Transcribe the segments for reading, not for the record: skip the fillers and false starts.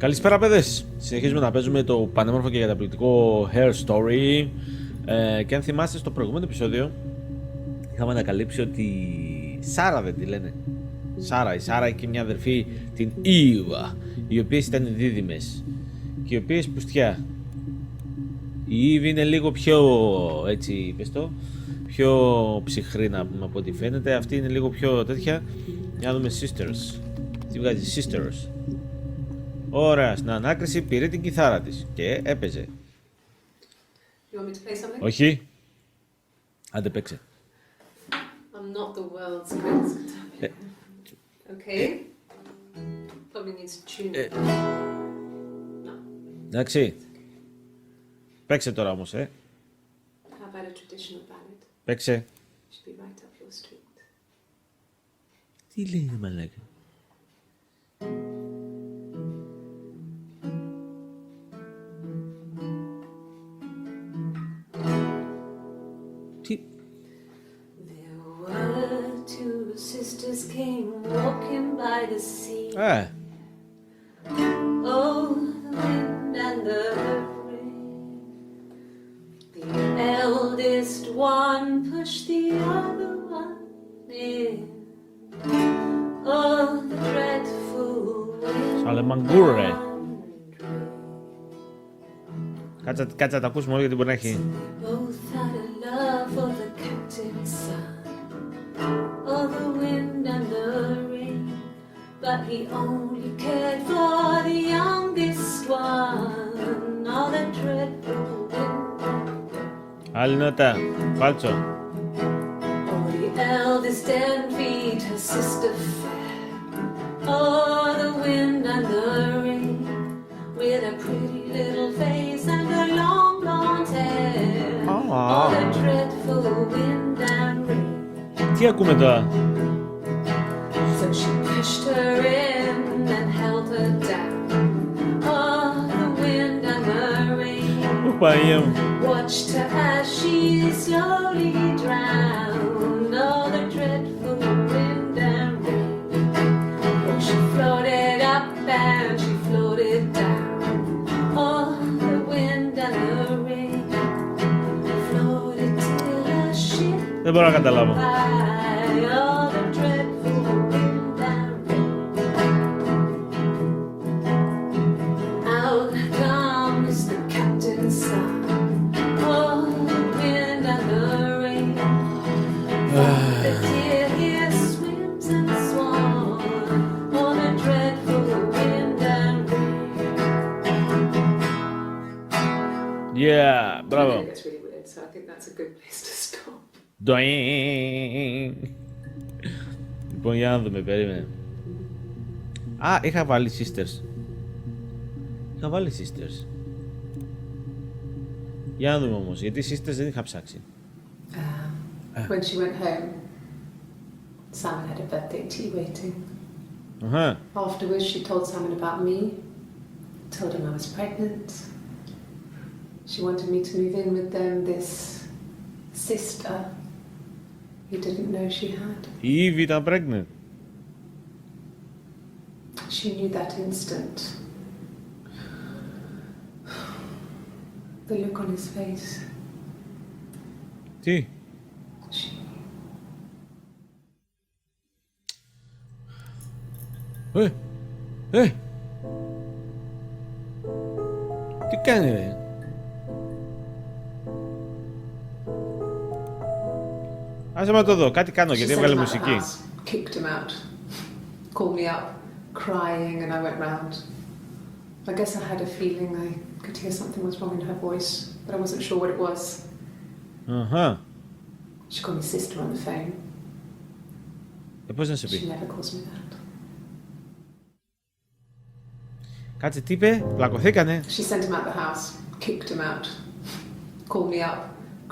Καλησπέρα παιδες, συνεχίζουμε να παίζουμε το πανέμορφο και καταπληκτικό Hair Story και αν θυμάστε στο προηγούμενο επεισόδιο είχαμε ανακαλύψει ότι Σάρα δεν τη λένε η Σάρα και μια αδερφή την Ήβα, οι οποίες ήταν δίδυμες και οι οποίες πουστιά. Η Ήβη είναι λίγο πιο έτσι πες το, πιο ψυχρή να πούμε από ό,τι φαίνεται, αυτή είναι λίγο πιο τέτοια. Για να δούμε sisters, τι βγάζει sisters. Ωραία, στην ανάκριση πήρε την κιθάρα της και έπαιζε. Όχι. Άντε παίξε. I'm not the world's greatest guitar. Okay. Probably needs to tune it. No. Εντάξει. Παίξε τώρα όμως, How about a traditional ballad? Παίξε. Should be right up your street. Τι λέει η μαλάκα. Τι. There were two sisters came walking by the sea. Oh, the wind and the rain. The eldest one pushed the other one in. Oh, the dreadful wind. Σαλεμαγκούρ, ρε. Κάτσε να τα ακούσουμε όλοι γιατί μπορεί να έχει. Both had a love for the captain's son, oh the wind and the rain, but he only cared for the youngest one, oh the dreadful wind. Άλλη νότα, φάλτσο. Oh the eldest envied her sister fair, oh the wind and the rain, with a pretty little face and her long blonde hair. Oh, the dreadful wind and rain. Τι ακούμε τώρα. So she pushed her in and held her down. Oh, the wind and the rain. Παναγία μου. Watched her as she slowly drowned. Oh, the dreadful wind and rain. Oh, she floated up and she floated down. Oh, the wind and the rain. Floated till her ship. Δεν μπορώ να καταλάβω. Oh, the dreadful wind and rain. Out comes the captain's son. Oh, the wind and the rain. The deer here swims and swans. Oh, the dreadful wind and rain. Yeah, I μπράβο. think it's really weird, so I think that's a good place to stop. Ντοing. Λοιπόν, για να δούμε, περίμενε. Α, είχα βάλει sisters. Είχα βάλει sisters. Για να δούμε όμως, γιατί sisters δεν είχα ψάξει. When she went home, Simon had a birthday tea waiting. Αχα. Afterwards, she told Simon about me, told him I was pregnant. She wanted me to move in with them, this sister he didn't know she had. Η Ήβη ήταν pregnant. She knew that instant. The look on his face. Τι. She Τι κάνει, ρε. Άσε με το δω, κάτι κάνω γιατί έβγαλε μουσική. Kicked him out. Called me up, crying, and I went round. I guess I had a feeling I could hear something was wrong in her voice, but I wasn't sure what it was. Αχα. She called me sister on the phone. Πώς να σε She πει. never calls me that. Κάτσε, τι είπε, πλακωθήκανε. She sent him out the house, kicked him out, called me up,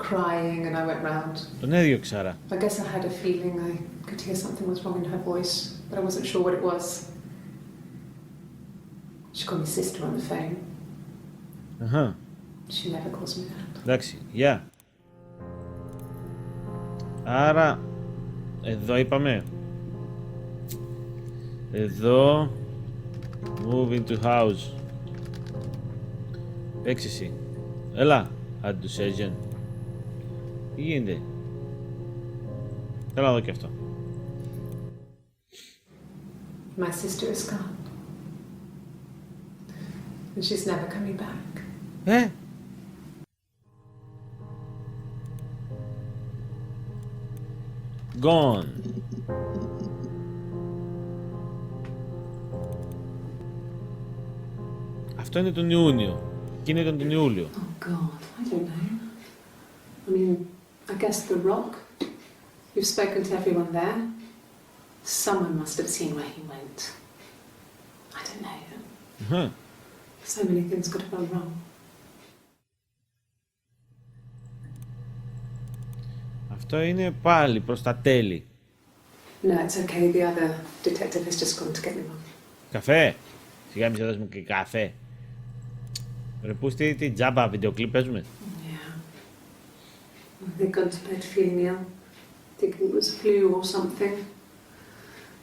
crying, and I went round. Τον έδιωξε άρα. I guess I had a feeling I could hear something was wrong in her voice, but I wasn't sure what it was. She called me sister on the phone. Αχα. She never calls me that. Εντάξει, γεια. Άρα, εδώ είπαμε. Εδώ, move into house. Παίξε εσύ. Έλα, αντουσέγεν. Τι γίνεται? Θέλω να δω και αυτό. My sister is gone. And she's never coming back. Gone. Αυτό είναι τον Ιούνιο. Εκείνο ήταν τον Ιούλιο. Oh God, I don't know. I mean, I guess the Rock. You've spoken to everyone there. Someone must have seen where he went. I don't know. So many things could have gone wrong. Αυτό είναι πάλι προς τα τέλη. No, it's okay. The other detective has just gone to get me one. Καφέ. Σιγά μη σε δώσουμε και καφέ. Ρε πούς τι τζάμπα βιντεοκλίπ παίζουμε. Yeah. They'd gone to bed feeling ill. Thinking it was flu or something.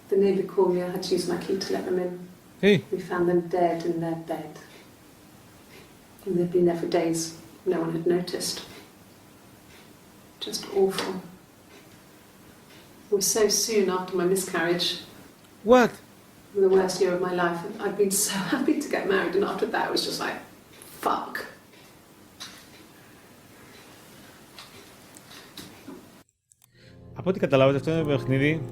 The neighbour called me. I had to use my key to let them in. Τι. We found them dead in their bed. And they'd been there for days. No one had noticed. Just awful. It was so soon after my miscarriage. What? The worst year of my life. I'd been so happy to get married, and after that it was just like, fuck. Από ό,τι καταλάβετε αυτό είναι παιχνίδι.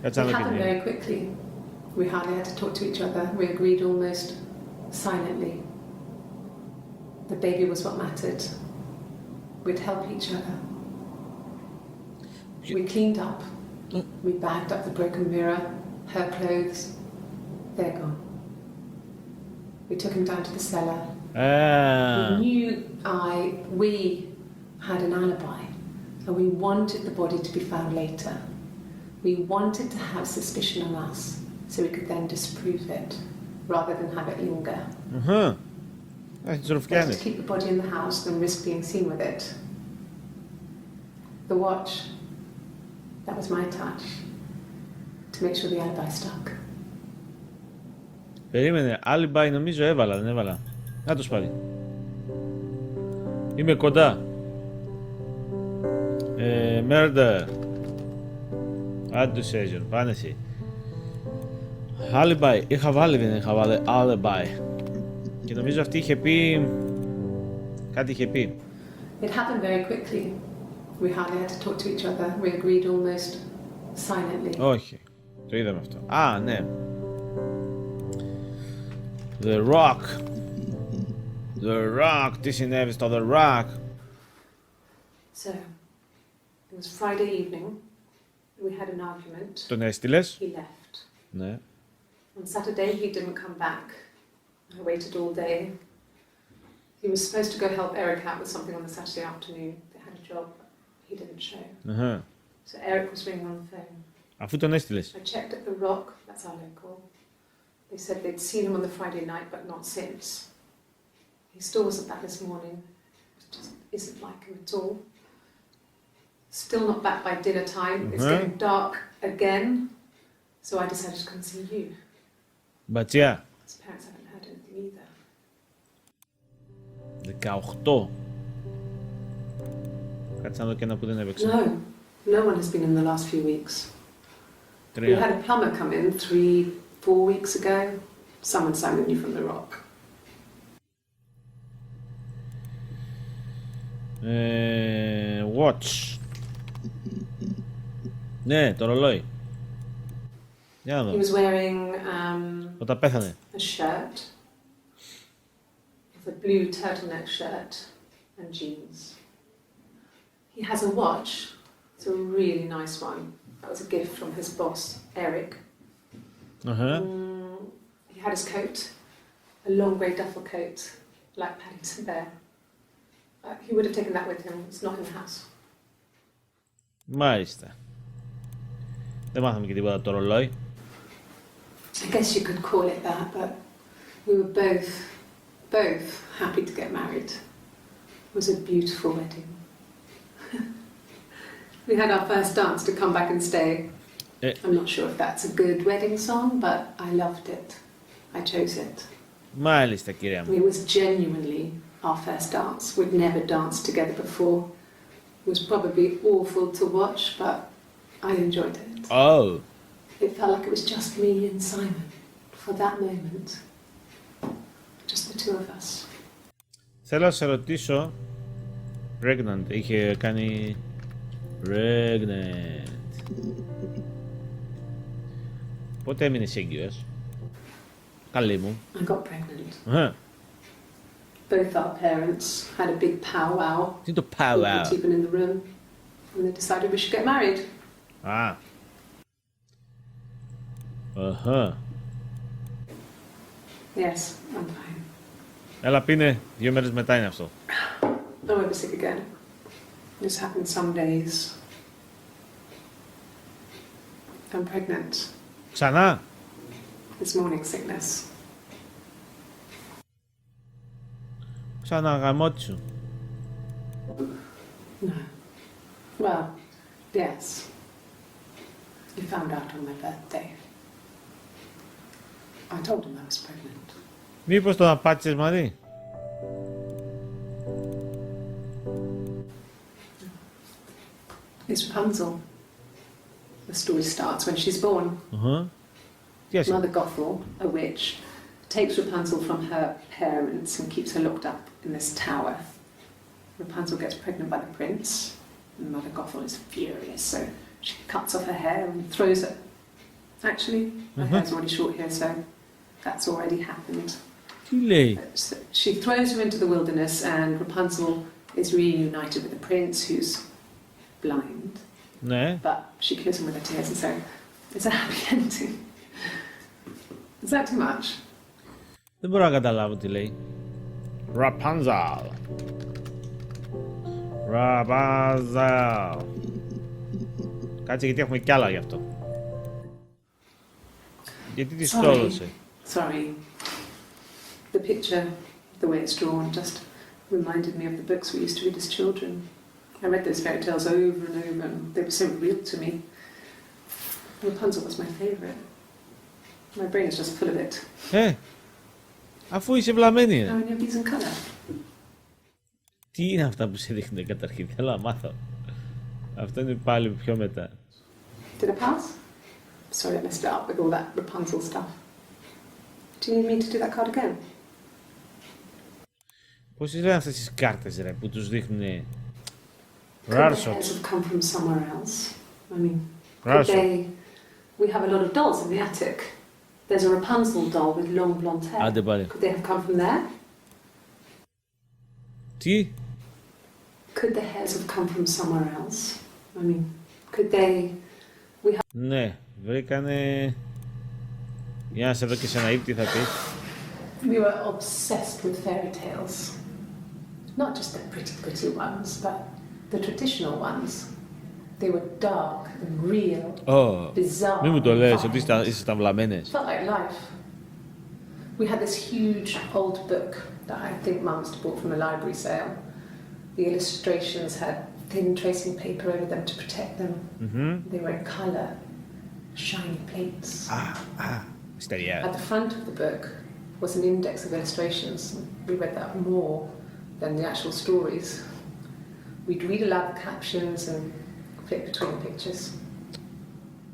Κάτσε να It δω happened και very quickly. We hardly had to talk to each other. We agreed almost silently. The baby was what mattered. We'd help each other. We cleaned up. We bagged up the broken mirror, her clothes. They're gone. We took him down to the cellar. We knew we had an alibi, and we wanted the body to be found later. We wanted to have suspicion on us, so we could then disprove it, rather than have it linger. Better to keep the body in the house than risk being seen with it. The watch, that was my touch, to make sure the alibi stuck. Περίμενε, alibi νομίζω έβαλα, δεν έβαλα. Να το πάλι. Είμαι κοντά. Murder. Accusation, πάνε εσύ. Alibi, είχα βάλει, δεν είχα βάλει alibi. Και νομίζω αυτή είχε πει... Κάτι είχε πει. It happened very quickly. We hardly had to talk to each other. We agreed almost silently. Όχι, το είδαμε αυτό. Α, ναι. The Rock. The Rock, τι συνέβη στο The Rock. So, it was Friday evening. We had an argument. Τον έστειλες. He left. Ναι. On Saturday, he didn't come back. I waited all day. He was supposed to go help Eric out with something on the Saturday afternoon. They had a job. He didn't show. So Eric was ringing on the phone. Αφού τον έστειλες. I checked at the Rock. That's our local. They said they'd seen him on the Friday night, but not since. He still wasn't back this morning. It just isn't like him at all. Still not back by dinner time. It's getting dark again. So I decided to come see you. Μπατσιά. His parents haven't heard anything either. 18. Κάτσε να δω και ένα που δεν έπαιξε. No, no one has been in the last few weeks. 3. We had a plumber come in 3-4 weeks ago. Someone summoned you from the Rock. Watch. Ναι, το ρολόι. Για να He δω. was wearing Όταν πέθανε. a shirt. It's a blue turtleneck shirt and jeans. He has a watch. It's a really nice one. That was a gift from his boss, Eric. He had his coat, a long grey duffel coat, like Paddington Bear. He would have taken that with him. It's not in the house. Μάλιστα. Δεν μάθαμε και τίποτα το ρολόι. I guess you could call it that, but we were both happy to get married. It was a beautiful wedding. We had our first dance to come back and stay. I'm not sure if that's a good wedding song, but I loved it. I chose it. Μάλιστα, κυρία μου. It was genuinely our first dance. We'd never danced together before. It was probably awful to watch, but I enjoyed it. Oh. It felt like it was just me and Simon for that moment. Just the two of us. Θέλω να σε ρωτήσω. Pregnant. Είχε κάνει. Pregnant. Πότε έμεινες έγκυος? Καλή μου. I got pregnant. Both our parents had a big powwow. Τι είναι το powwow? Even in the room, and they decided we should get married. Α. Αχα. Yes, I'm fine. Έλα πίνε, 2 μέρες μετά είναι αυτό. I won't be sick again. This happens some days. I'm pregnant. Ξανά. This morning sickness. Ξανά γαμώτη σου. No. Well, yes. He found out on my birthday. I told him I was pregnant. Μήπως τον απάτησες, Μαρή? It's Rapunzel. The story starts when she's born. Τι Mother Gothel, a witch, takes Rapunzel from her parents and keeps her locked up in this tower. Rapunzel gets pregnant by the prince, and Mother Gothel is furious, so she cuts off her hair and throws it. Actually, her hair's already short here, so that's already happened. Τι λέει? So she throws her into the wilderness, and Rapunzel is reunited with the prince, who's blind. Ναι. But she kills him with her tears, and so it's a happy ending. Is that too much? Δεν μπορώ να καταλάβω τι λέει. Rapunzel. Rapunzel. Κάτσε, γιατί έχουμε κι άλλα γι' αυτό. Γιατί τη στόλωσε? Sorry. The picture, the way it's drawn, just reminded me of the books we used to read as children. I read those fairy tales over and over, and they were so real to me. Rapunzel was my favourite. My brain is just full of it. Αφού είσαι βλαμμένη. How many of these in colour? Τι είναι αυτά που σε δείχνουν καταρχήν? Θέλω να μάθω. Αυτό είναι πάλι πιο μετά. Did I pass? Sorry, I messed it up with all that Rapunzel stuff. Do you need me to do that card again? Πώς λένε αυτές τις κάρτες, ρε, που τους δείχνουν? Could the hairs have come from somewhere else? I mean, could they... We have a lot of dolls in the attic. There's a Rapunzel doll with long blonde hair. Άντε πάλι. Could they have come from there? Τι? Could the hairs have come from somewhere else? I mean, could they... Ναι, βρήκανε... Για να σε δω και σε ένα ύπτη θα πει. We were obsessed with fairy tales. Not just the pretty ones, but the traditional ones. They were dark and real, bizarre. Μη μου το λες ότι ήσασταν βλαμμένες. Felt like life. We had this huge old book that I think Mum must have bought from a library sale. The illustrations had thin tracing paper over them to protect them. They were in colour, shiny plates. Μυστήριος. At the front of the book was an index of illustrations. We read that more than the actual stories. We'd read aloud the captions and flip between the pictures.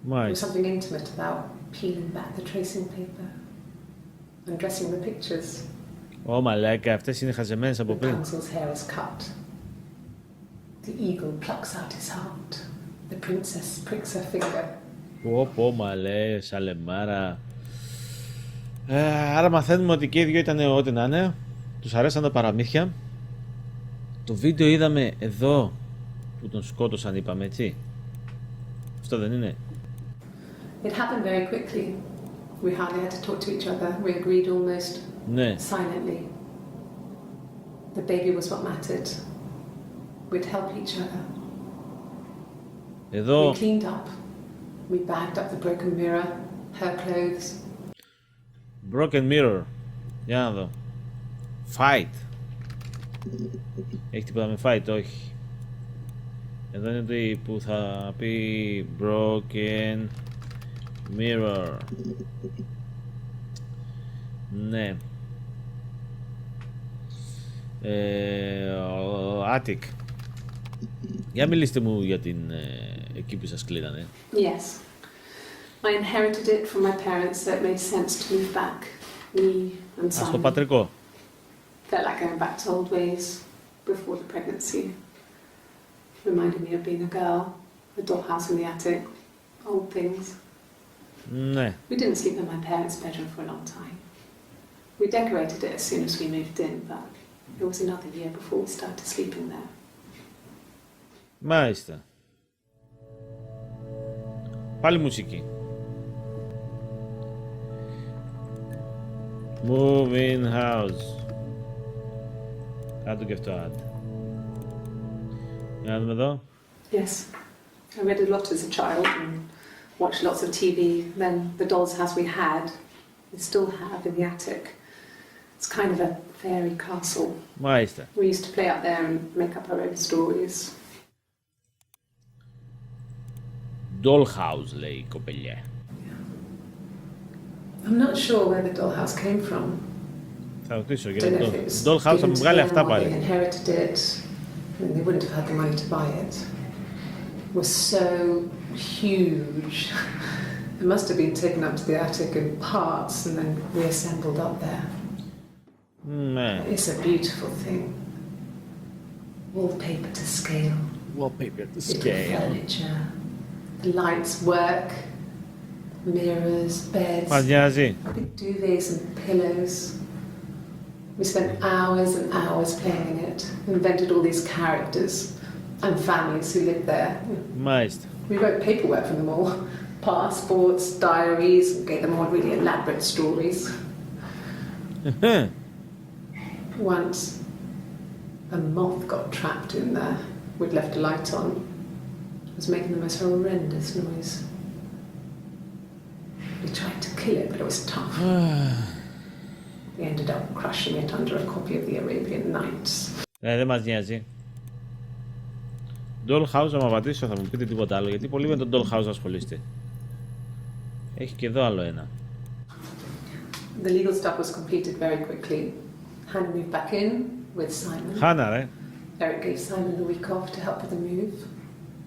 There was something intimate about peeling back the tracing paper and dressing the pictures. Ω μαλάκα, αυτές είναι χαζεμένες από πριν. Rapunzel's hair is cut. The eagle plucks out his heart. The princess pricks her finger. Πω μαλέ, σαλεμάρα. Άρα μαθαίνουμε ότι και οι δυο ήταν ό,τι να είναι. Τους αρέσαν τα παραμύθια. Το βίντεο είδαμε εδώ που τον σκότωσαν, είπαμε, έτσι. Αυτό δεν είναι? It happened very quickly. We hardly had to talk to each other. We agreed almost silently. The baby was what mattered. We'd help each other. Εδώ... We cleaned up. We bagged up the broken mirror, her clothes. Broken mirror. Για να δω. Fight. Έχει τίποτα με fight? Όχι. Εδώ είναι το που θα πει broken mirror. Ναι. Attic. Για μιλήστε μου για την εκεί που σας κλείνανε. Yes. I inherited it from my parents, so it made sense to move back. Me and Στο Simon πατρικό. felt like going back to old ways before the pregnancy. Reminded me of being a girl, the dollhouse in the attic, old things. Ναι. We didn't sleep in my parents' bedroom for a long time. We decorated it as soon as we moved in, but it was another year before we started sleeping there. Μάλιστα. Πάλι μουσική. Move in house. Κάτω και αυτό άντε. Για να δούμε εδώ. Yes, I read a lot as a child and watched lots of TV. Then the doll's house we had, we still have in the attic. It's kind of a fairy castle. Μάλιστα. We used to play up there and make up our own stories. Dollhouse λέει η κοπελιά. I'm not sure where the dollhouse came from. Θα ρωτήσω για Don't know το if it was Dollhouse, θα given μου to βγάλει them αυτά or they πάλι. inherited it. I mean, they wouldn't have had the money to buy it. It was so huge. It must have been taken up to the attic in parts and then reassembled up there. Ναι. It's a beautiful thing. Wallpaper to scale. Wallpaper to Little scale. furniture. The lights work. Mirrors, beds. Μας νοιάζει. Big duvets and pillows. We spent hours and hours playing in it. Invented all these characters and families who lived there. Μάλιστα. We wrote paperwork for them all. Passports, diaries, and gave them all really elaborate stories. Once, a moth got trapped in there. We'd left a light on. It was making the most horrendous noise. We tried to kill it, but it was tough. We ended up crushing it under a copy of the Arabian Nights. Δεν μας νοιάζει. Dollhouse, άμα απαντήσω θα μου πείτε τίποτα άλλο, γιατί πολύ με τον Dollhouse ασχολείστε. Έχει και εδώ άλλο ένα. The legal stuff was completed very quickly. Hannah moved back in with Simon. Χάνα ρε. Eric gave Simon the week off to help with the move.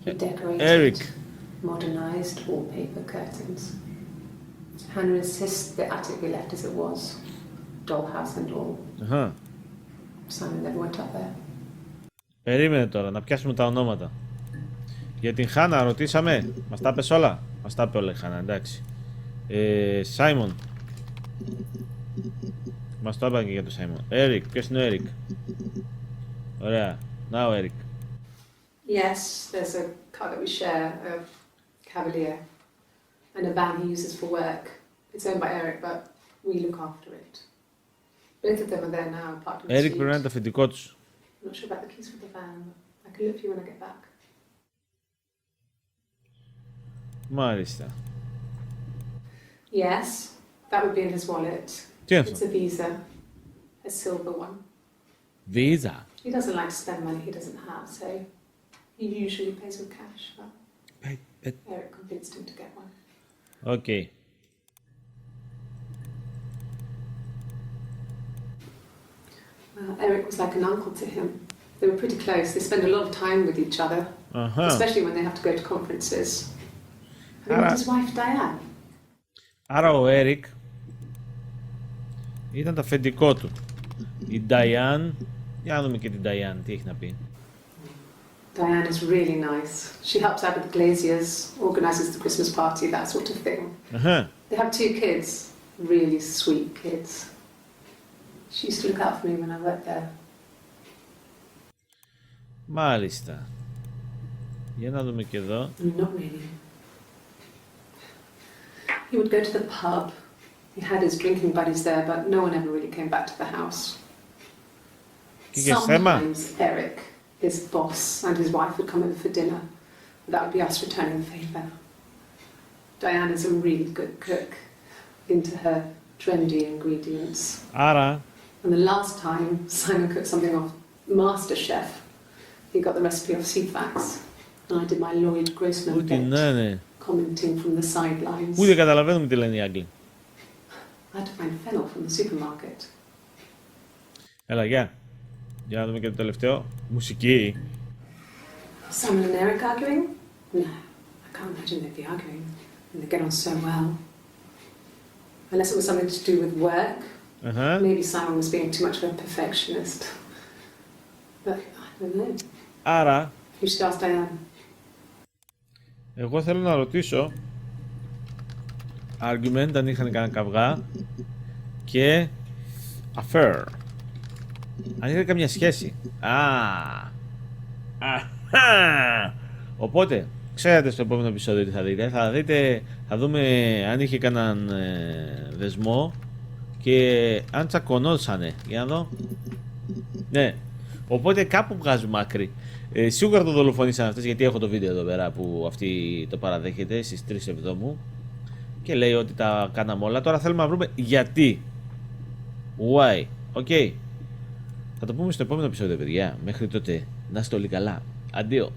He decorated, Eric. modernized wallpaper curtains. Hannah insists the attic we left as it was, dollhouse and all. Αχα. Simon never went up there. Περίμενε τώρα, να πιάσουμε τα ονόματα. Για την Χάνα ρωτήσαμε. Μας τα πες όλα. Μας τα είπε όλα η Χάνα, εντάξει. Σάιμον. Μας το είπαν και για τον Σάιμον. Έρικ, ποιος είναι ο Έρικ? Ωραία. Να ο Έρικ. Yes, there's a car that we share, a Cavalier, and a van he uses for work. It's owned by Eric, but we look after it. Both of them are there now, parked on the Έρικ street. πρέπει να είναι το αφεντικό τους. I'm not sure about the keys for the van. I can look for you when I get back. Μάλιστα. Yes, that would be in his wallet. Τι είναι It's αυτό? a Visa, a silver one. Visa. He doesn't like to spend money he doesn't have, so he usually pays with cash, but Eric convinced him to get one. Οκ. Eric was like an uncle to him. They were pretty close. They spend a lot of time with each other, Αχα. especially when they have to go to conferences. Have you met his wife, Diane? Άρα ο Έρικ ήταν το αφεντικό του. Η Diane. Για να δούμε και την Diane, τι έχει να πει. Diane is really nice. She helps out with the glaziers, organizes the Christmas party, that sort of thing. Αχα. They have 2 kids, really sweet kids. She used to look out for me when I worked there. Μάλιστα. Για να δούμε και εδώ. Not really. He would go to the pub. He had his drinking buddies there, but no one ever really came back to the house. Και για θέμα. Sometimes Eric, his boss, and his wife would come over for dinner. That would be us returning the favour. Diane is a really good cook, into her trendy ingredients. Άρα. And the last time Simon cooked something off MasterChef, he got the recipe off Ceefax, and I did my Lloyd Grossman Ούτε bit, να είναι. commenting from the sidelines. Ούτε καταλαβαίνουμε τι λένε οι Άγγλοι. I had to find fennel from the supermarket. Έλα, γεια. Για να δούμε και το τελευταίο. Μουσική. Sam and Eric arguing? No, I can't imagine they'd be arguing. And they get on so well. Unless it was something to do with work. Maybe Simon was being too much of a perfectionist. But I don't know. Άρα, You should ask Diane. εγώ θέλω να ρωτήσω argument αν είχαν κανένα καυγά και affair αν είχαν καμιά σχέση. Οπότε ξέρετε στο επόμενο επεισόδιο τι θα δείτε. Θα δούμε αν είχε κανέναν δεσμό και αν τσακωνόσανε. Για να δω. Ναι. Οπότε κάπου βγάζουμε άκρη. Σίγουρα το δολοφονήσαν αυτές, γιατί έχω το βίντεο εδώ πέρα που αυτή το παραδέχεται στις 3 Εβδόμου και λέει ότι τα κάναμε όλα. Τώρα θέλουμε να βρούμε γιατί. Why. Okay. Θα το πούμε στο επόμενο επεισόδιο, παιδιά. Μέχρι τότε να είστε όλοι καλά. Αντίο.